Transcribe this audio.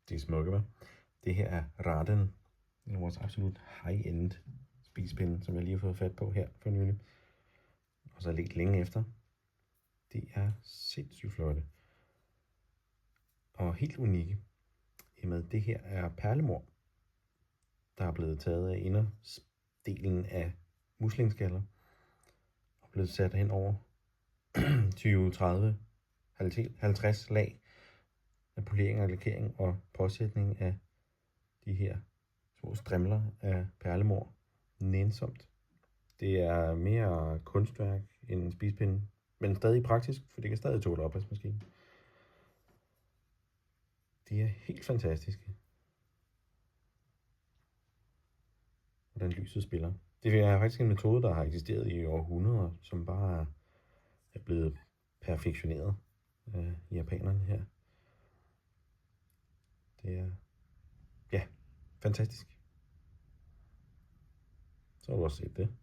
Det er smukke, hva'? Det her er Raden, vores absolut high-end spisepinde, som jeg lige har fået fat på her for nylig. Og så lidt længe efter. Det er sindssygt flotte. Og helt unikke. I med det her er perlemor, der er blevet taget af indersdelen af muslingskaller og blevet sat hen over 20, 30, 50 lag af polering og lakering og påsætning af de her små strimler af perlemor. Nænsomt. Det er mere kunstværk end en spisepinde, men stadig praktisk, for det kan stadig tåle opvaskemaskinen. De er helt fantastiske. Hvordan lyset spiller. Det er faktisk en metode, der har eksisteret i århundreder, som bare er blevet perfektioneret af japanerne her. Det er, ja, fantastisk. Så har du også set det.